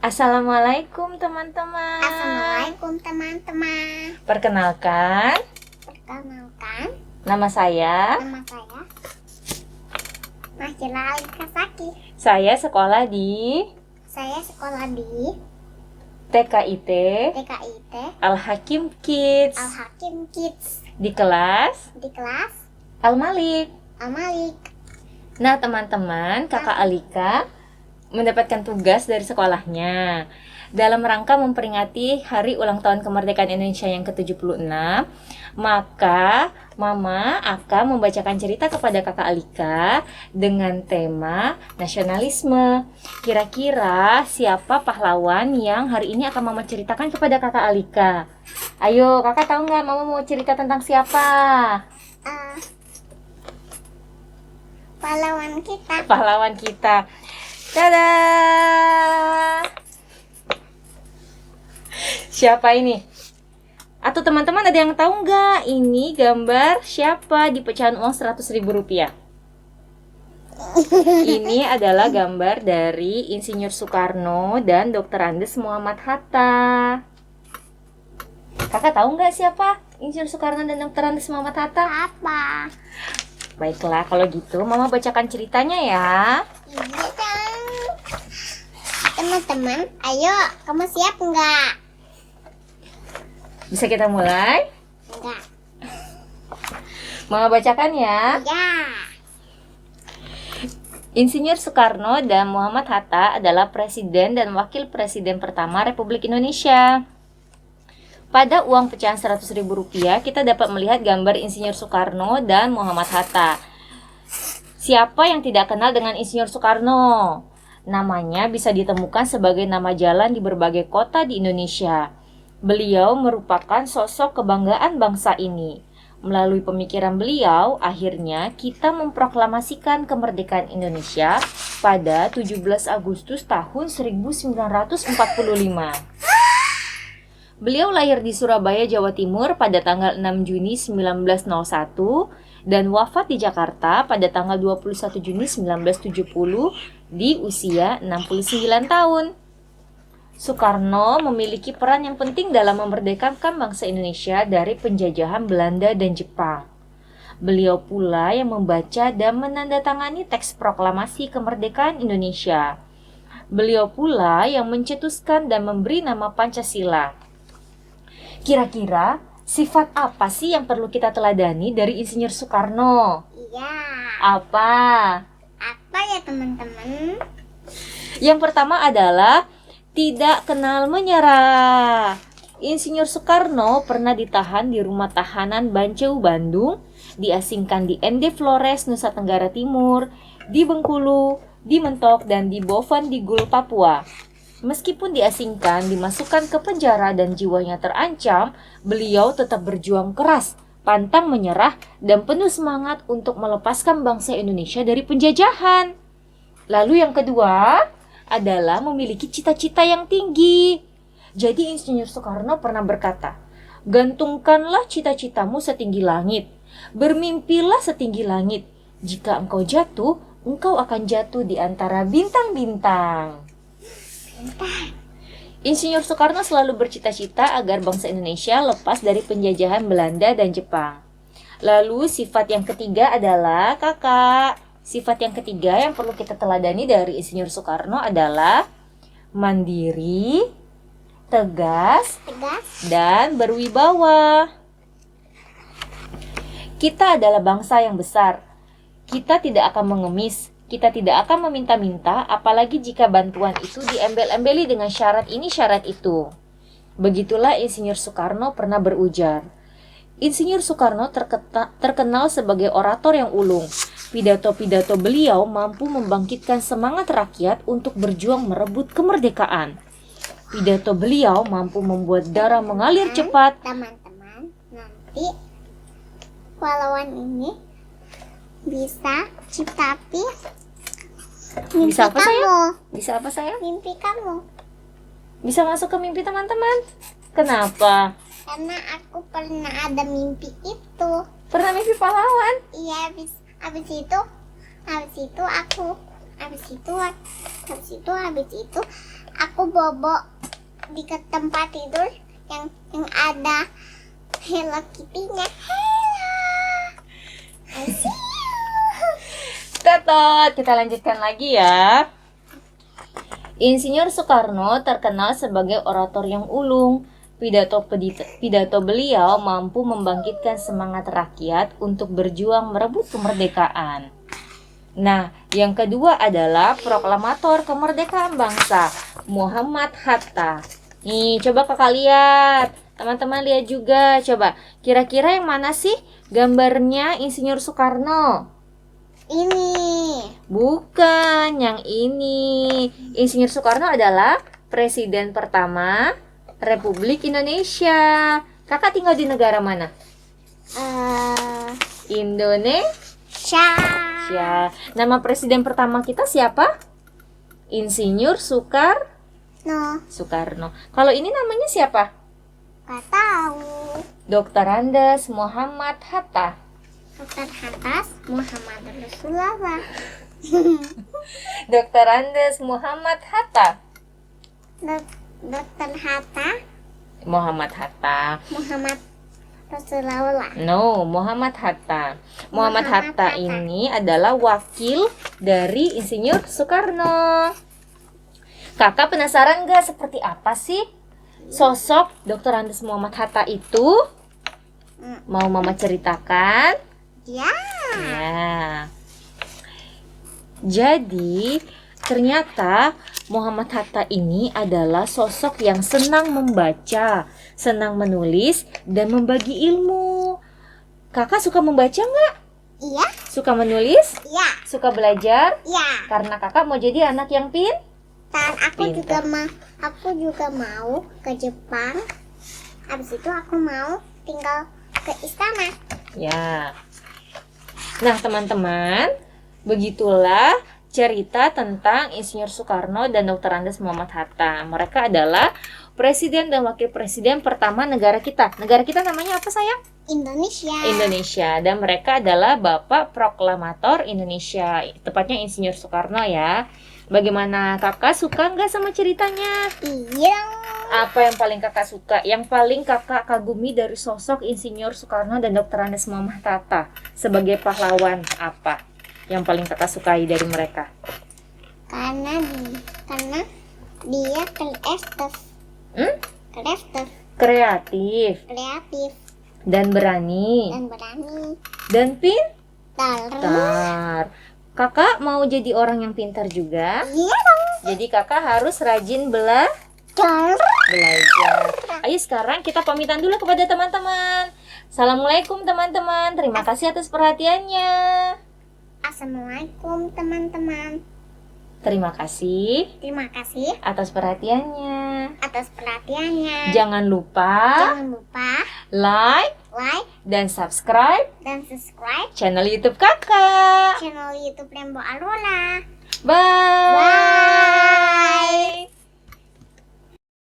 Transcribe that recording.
Assalamualaikum teman-teman. Assalamualaikum teman-teman. Perkenalkan, nama saya Mahjela Alika Saki. Saya sekolah di Saya sekolah di TKIT TKIT Al-Hakim Kids Al-Hakim Kids di kelas di kelas Al-Malik. Al-Malik. Nah teman-teman, kakak Alika mendapatkan tugas dari sekolahnya dalam rangka memperingati Hari Ulang Tahun Kemerdekaan Indonesia yang ke-76. Maka Mama akan membacakan cerita kepada kakak Alika dengan tema nasionalisme. Kira-kira siapa pahlawan yang hari ini akan Mama ceritakan kepada kakak Alika? Ayo, kakak tahu nggak Mama mau cerita tentang siapa? Pahlawan kita. Pahlawan kita. Dadah. Siapa ini? Atau teman-teman ada yang tahu nggak ini gambar siapa di pecahan uang 100.000 rupiah? Ini adalah gambar dari Insinyur Soekarno dan Dr. Andes Muhammad Hatta. Kakak tahu nggak siapa Insinyur Soekarno dan Dr. Andes Muhammad Hatta? Apa? Baiklah, kalau gitu Mama bacakan ceritanya ya. Iya dong. Teman-teman, ayo, kamu siap nggak? Bisa kita mulai? Enggak. Mama bacakan ya. Ya. Insinyur Soekarno dan Muhammad Hatta adalah Presiden dan Wakil Presiden pertama Republik Indonesia. Pada uang pecahan 100.000 rupiah, kita dapat melihat gambar Insinyur Soekarno dan Muhammad Hatta. Siapa yang tidak kenal dengan Insinyur Soekarno? Namanya bisa ditemukan sebagai nama jalan di berbagai kota di Indonesia. Beliau merupakan sosok kebanggaan bangsa ini. Melalui pemikiran beliau, akhirnya kita memproklamasikan kemerdekaan Indonesia pada 17 Agustus tahun 1945. Beliau lahir di Surabaya, Jawa Timur pada tanggal 6 Juni 1901 dan wafat di Jakarta pada tanggal 21 Juni 1970 di usia 69 tahun. Soekarno memiliki peran yang penting dalam memerdekakan bangsa Indonesia dari penjajahan Belanda dan Jepang. Beliau pula yang membaca dan menandatangani teks proklamasi kemerdekaan Indonesia. Beliau pula yang mencetuskan dan memberi nama Pancasila. Kira-kira sifat apa sih yang perlu kita teladani dari Insinyur Soekarno? Iya. Apa? Apa ya teman-teman? Yang pertama adalah tidak kenal menyerah. Insinyur Soekarno pernah ditahan di rumah tahanan Banceu, Bandung, diasingkan di Ende Flores, Nusa Tenggara Timur, di Bengkulu, di Mentok, dan di Boven di Gul, Papua. Meskipun diasingkan, dimasukkan ke penjara dan jiwanya terancam, beliau tetap berjuang keras, pantang menyerah, dan penuh semangat untuk melepaskan bangsa Indonesia dari penjajahan. Lalu yang kedua adalah memiliki cita-cita yang tinggi. Jadi Insinyur Soekarno pernah berkata, "Gantungkanlah cita-citamu setinggi langit, bermimpilah setinggi langit. Jika engkau jatuh, engkau akan jatuh di antara bintang-bintang." Insinyur Soekarno selalu bercita-cita agar bangsa Indonesia lepas dari penjajahan Belanda dan Jepang. Lalu sifat yang ketiga adalah kakak. Sifat yang ketiga yang perlu kita teladani dari Insinyur Soekarno adalah mandiri, tegas, dan berwibawa. Kita adalah bangsa yang besar. Kita tidak akan mengemis. Kita tidak akan meminta-minta, apalagi jika bantuan itu diembel-embeli dengan syarat ini syarat itu. Begitulah Insinyur Soekarno pernah berujar. Insinyur Soekarno terkenal sebagai orator yang ulung. Pidato-pidato beliau mampu membangkitkan semangat rakyat untuk berjuang merebut kemerdekaan. Pidato beliau mampu membuat darah mengalir cepat. Teman-teman, nanti pahlawan ini bisa tapi mimpi Bisa apa, kamu. sayang? Bisa apa sayang? Mimpi kamu. Bisa masuk ke mimpi teman-teman. Kenapa? Karena aku pernah ada mimpi itu. Pernah mimpi pahlawan? Iya, habis itu Aku bobo di ke tempat tidur yang ada Hello Kitty-nya. Hello. I see you. Tetot, kita lanjutkan lagi ya. Insinyur Soekarno terkenal sebagai orator yang ulung. Pidato beliau mampu membangkitkan semangat rakyat untuk berjuang merebut kemerdekaan. Nah, yang kedua adalah proklamator kemerdekaan bangsa, Muhammad Hatta. Nih, coba kakak lihat. Teman-teman lihat juga, coba. Kira-kira yang mana sih gambarnya Insinyur Soekarno? Ini. Bukan, yang ini. Insinyur Soekarno adalah presiden pertama Republik Indonesia. Kakak tinggal di negara mana? Indonesia. Ya, nama presiden pertama kita siapa? Insinyur Soekarno. Kalau ini namanya siapa? Gak tahu. Dr. Andes Muhammad Hatta. Dr. Hatta Muhammad Rasulullah. Dr. Andes Muhammad Hatta. Dr. Hatta Muhammad Hatta. Muhammad Rasulullah. No, Muhammad Hatta. Muhammad Hatta ini adalah wakil dari Insinyur Soekarno. Kakak penasaran gak seperti apa sih sosok Dr. Andes Muhammad Hatta itu? Mau mama ceritakan? Ya. Ya. Jadi, ternyata Muhammad Hatta ini adalah sosok yang senang membaca, senang menulis, dan membagi ilmu. Kakak suka membaca nggak? Iya. Suka menulis? Iya. Suka belajar? Iya. Karena kakak mau jadi anak yang Dan Pintar. aku juga mau ke Jepang. Habis itu aku mau tinggal ke istana. Ya. Nah, teman-teman, begitulah cerita tentang Insinyur Soekarno dan Dr. Andes Muhammad Hatta. Mereka adalah presiden dan wakil presiden pertama negara kita. Negara kita namanya apa, sayang? Indonesia. Indonesia. Dan mereka adalah Bapak Proklamator Indonesia. Tepatnya Insinyur Soekarno ya. Bagaimana, kakak suka nggak sama ceritanya? Iya. Apa yang paling kakak suka? Yang paling kakak kagumi dari sosok Insinyur Soekarno dan Dr. Andes Muhammad Hatta sebagai pahlawan apa? Yang paling kakak sukai dari mereka? Karena dia kreatif. Kreatif Kreatif dan berani dan berani. dan Pintar. pintar. Kakak mau jadi orang yang pintar juga. Iya dong. Jadi kakak harus rajin belajar. Ayo sekarang kita pamitan dulu kepada teman-teman. Assalamualaikum teman-teman. Terima kasih atas perhatiannya. Assalamualaikum teman-teman. Terima kasih Terima kasih atas perhatiannya. atas perhatiannya. Jangan lupa Jangan lupa like like dan subscribe dan subscribe channel YouTube kakak. channel YouTube Rembo Alola. Bye. Bye.